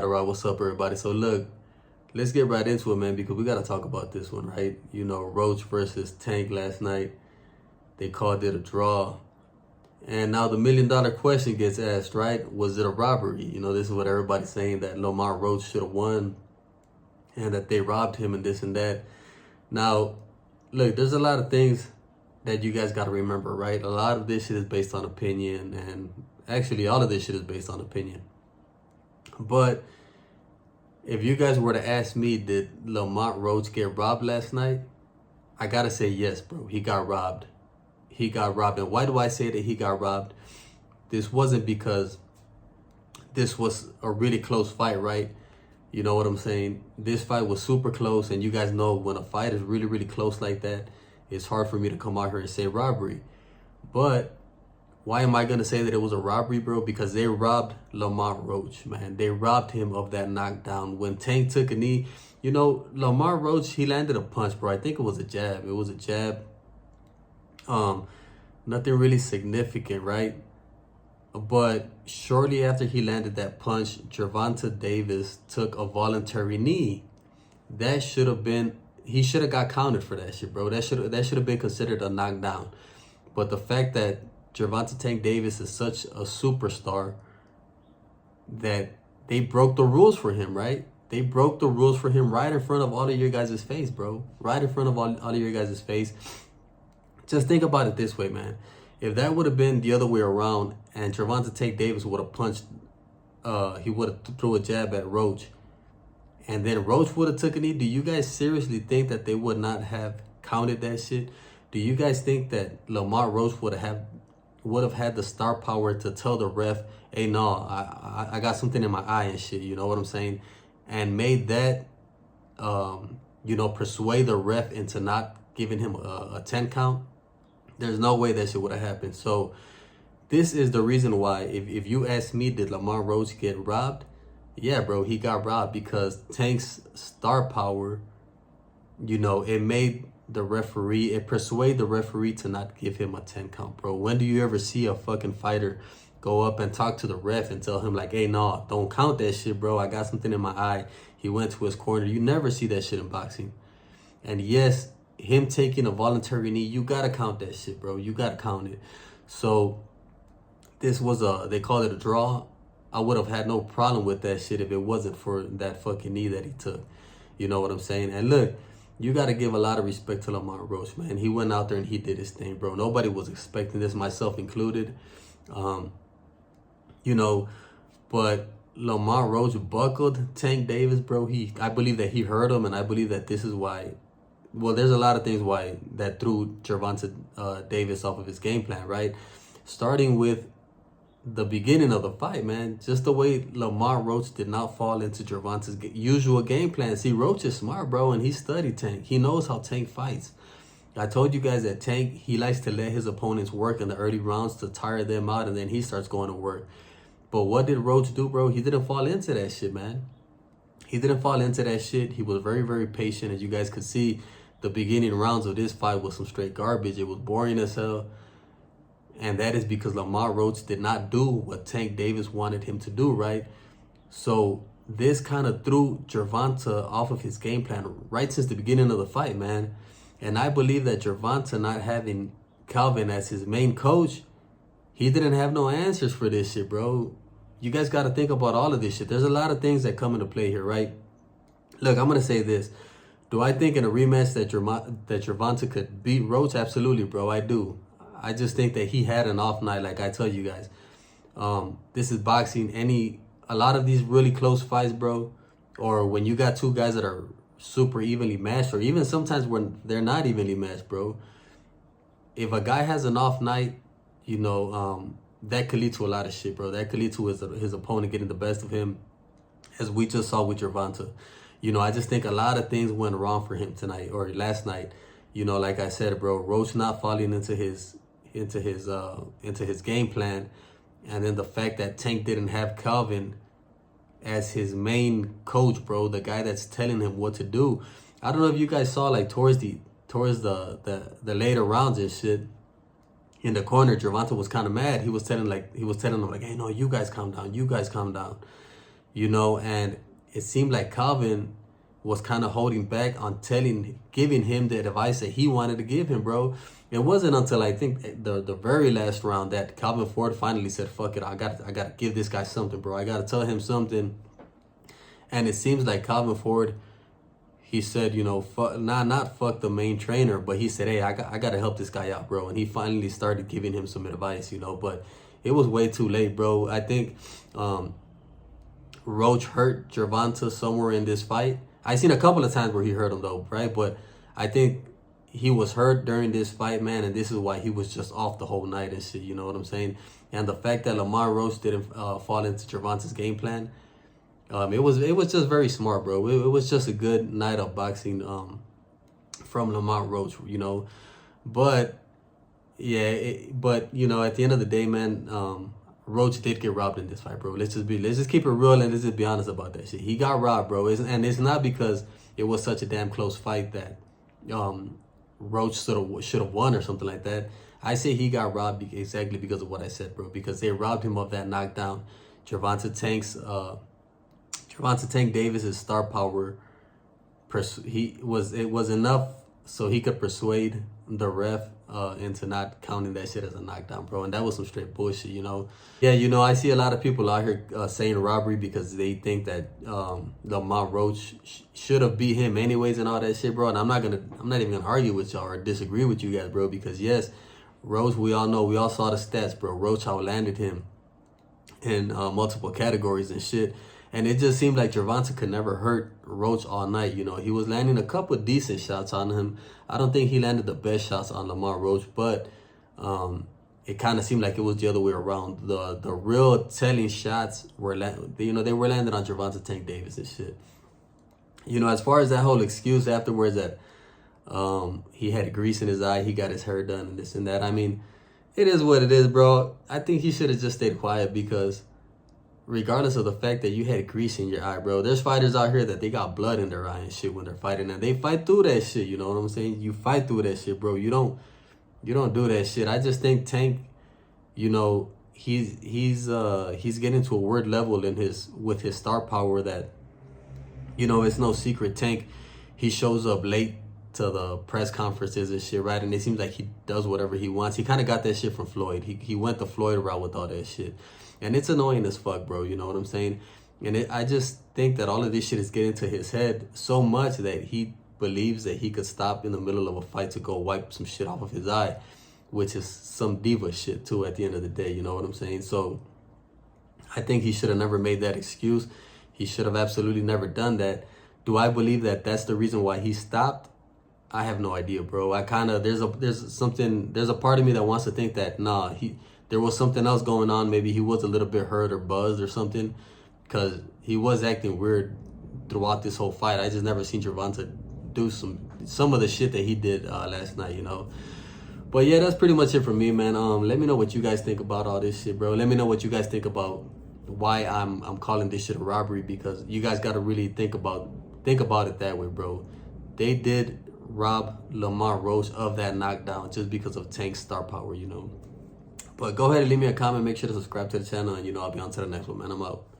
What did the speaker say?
Alright, what's up, everybody? So look, let's get right into it, man, because we gotta talk about this one, right? You know, Roach versus Tank last night. They called it a draw. And now the $1,000,000 question gets asked, right? Was it a robbery? You know, this is what everybody's saying, that Lamont Roach should have won and that they robbed him and this and that. Now, look, there's a lot of things that you guys gotta remember, right? A lot of this shit is based on opinion, and actually all of this shit is based on opinion. But if you guys were to ask me, did Lamont Roach get robbed last night? I gotta say yes, bro. He got robbed. He got robbed. And why do I say that he got robbed? This wasn't because this was a really close fight, right? You know what I'm saying? This fight was super close, and you guys know when a fight is really, really close like that, it's hard for me to come out here and say robbery. But why am I going to say that it was a robbery, bro? Because they robbed Lamont Roach, man. They robbed him of that knockdown. When Tank took a knee, you know, Lamont Roach, he landed a punch, bro. I think it was a jab. It was a jab. Nothing really significant, right? But shortly after he landed that punch, Gervonta Davis took a voluntary knee. That should have been, he should have got counted for that shit, bro. That should have been considered a knockdown. But the fact that Gervonta Tank Davis is such a superstar that they broke the rules for him, right? They broke the rules for him right in front of all of your guys' face, bro. Right in front of all of your guys' face. Just think about it this way, man. If that would have been the other way around and Gervonta Tank Davis would have punched, he would have threw a jab at Roach, and then Roach would have took a knee, do you guys seriously think that they would not have counted that shit? Do you guys think that Lamont Roach would have had the star power to tell the ref, hey, no, I got something in my eye and shit, you know what I'm saying? And made that, you know, persuade the ref into not giving him a 10 count? There's no way that shit would have happened. So this is the reason why, if you ask me, did Lamont Roach get robbed? Yeah, bro, he got robbed because Tank's star power, you know, it made the referee, it persuaded the referee to not give him a 10 count, bro. When do you ever see a fucking fighter go up and talk to the ref and tell him like, hey, no, don't count that shit, bro. I got something in my eye. He went to his corner. You never see that shit in boxing. And yes, him taking a voluntary knee, you gotta count that shit, bro. You gotta count it. So this was they called it a draw. I would have had no problem with that shit if it wasn't for that fucking knee that he took. You know what I'm saying? And look, you got to give a lot of respect to Lamont Roach, man. He went out there and he did his thing, bro. Nobody was expecting this, myself included. You know, but Lamont Roach buckled Tank Davis, bro. I believe that he hurt him, and I believe that this is why. Well, there's a lot of things why that threw Gervonta Davis off of his game plan, right? Starting with the beginning of the fight, man. Just the way Lamont Roach did not fall into Gervonta's usual game plan. See, Roach is smart, bro, and he studied Tank. He knows how Tank fights. I told you guys that Tank, he likes to let his opponents work in the early rounds to tire them out, and then he starts going to work. But what did Roach do, bro? He didn't fall into that shit, man. He didn't fall into that shit. He was very, very patient. As you guys could see, the beginning rounds of this fight was some straight garbage. It was boring as hell. And that is because Lamont Roach did not do what Tank Davis wanted him to do, right? So this kind of threw Gervonta off of his game plan right since the beginning of the fight, man. And I believe that Gervonta not having Calvin as his main coach, he didn't have no answers for this shit, bro. You guys got to think about all of this shit. There's a lot of things that come into play here, right? Look, I'm going to say this. Do I think in a rematch that Gervonta could beat Roach? Absolutely, bro. I do. I just think that he had an off night, like I tell you guys. This is boxing. A lot of these really close fights, bro, or when you got two guys that are super evenly matched, or even sometimes when they're not evenly matched, bro. If a guy has an off night, you know, that could lead to a lot of shit, bro. That could lead to his opponent getting the best of him, as we just saw with Gervonta. You know, I just think a lot of things went wrong for him tonight or last night. You know, like I said, bro, Roach not falling into his game plan, and then the fact that Tank didn't have Calvin as his main coach, bro, the guy that's telling him what to do. I don't know if you guys saw, like, towards the later rounds and shit, in the corner, Gervonta was kind of mad. He was telling him like, hey, no, you guys calm down. You guys calm down. you know, and it seemed like Calvin was kind of holding back on giving him the advice that he wanted to give him, bro. It wasn't until I think the very last round that Calvin Ford finally said, "Fuck it, I gotta give this guy something, bro. I gotta tell him something." And it seems like Calvin Ford, he said, you know, not fuck the main trainer, but he said, "Hey, I gotta help this guy out, bro." And he finally started giving him some advice, you know, but it was way too late, bro. I think Roach hurt Gervonta somewhere in this fight. I seen a couple of times where he hurt him though, right? But I think he was hurt during this fight, man, and this is why he was just off the whole night and shit. You know what I'm saying? And the fact that Lamont Roach didn't fall into Gervonta's game plan, it was just very smart, bro. It was just a good night of boxing from Lamont Roach, you know. But yeah, but you know, at the end of the day, man, Roach did get robbed in this fight, bro. Let's just keep it real and let's just be honest about that shit. He got robbed, bro. And it's not because it was such a damn close fight that Roach should have won or something like that. I say he got robbed exactly because of what I said, bro. Because they robbed him of that knockdown. Gervonta Tank Davis' star power, it was enough so he could persuade the ref into not counting that shit as a knockdown, bro. And that was some straight bullshit, you know. Yeah, you know, I see a lot of people out here saying robbery because they think that Lamont Roach should have beat him anyways and all that shit, bro. And I'm not even gonna argue with y'all or disagree with you guys, bro. Because yes, Roach, we all saw the stats, bro. Roach outlanded him in multiple categories and shit. And it just seemed like Gervonta could never hurt Roach all night. You know, he was landing a couple of decent shots on him. I don't think he landed the best shots on Lamont Roach, but it kind of seemed like it was the other way around. The real telling shots were, they were landed on Gervonta Tank Davis and shit. You know, as far as that whole excuse afterwards that he had grease in his eye, he got his hair done and this and that. I mean, it is what it is, bro. I think he should have just stayed quiet because regardless of the fact that you had grease in your eye, bro, there's fighters out here that they got blood in their eye and shit when they're fighting, and they fight through that shit. You know what I'm saying? You fight through that shit, bro. You don't do that shit. I just think Tank, you know, he's getting to a weird level with his star power that, you know, it's no secret. Tank, he shows up late to the press conferences and shit, right? And it seems like he does whatever he wants. He kind of got that shit from Floyd. He went the Floyd route with all that shit. And it's annoying as fuck, bro. You know what I'm saying? And I just think that all of this shit is getting to his head so much that he believes that he could stop in the middle of a fight to go wipe some shit off of his eye, which is some diva shit too at the end of the day. You know what I'm saying? So I think he should have never made that excuse. He should have absolutely never done that. Do I believe that that's the reason why he stopped? I have no idea, bro. There's a part of me that wants to think that there was something else going on. Maybe he was a little bit hurt or buzzed or something, because he was acting weird throughout this whole fight. I just never seen Gervonta do some of the shit that he did last night, you know. But yeah, that's pretty much it for me, man. Let me know what you guys think about all this shit, bro. Let me know what you guys think about why I'm calling this shit a robbery, because you guys got to really think about it that way, bro. They did rob Lamont Roach of that knockdown just because of Tank's star power, you know. But go ahead and leave me a comment. Make sure to subscribe to the channel, and, you know, I'll be on to the next one, man. I'm out.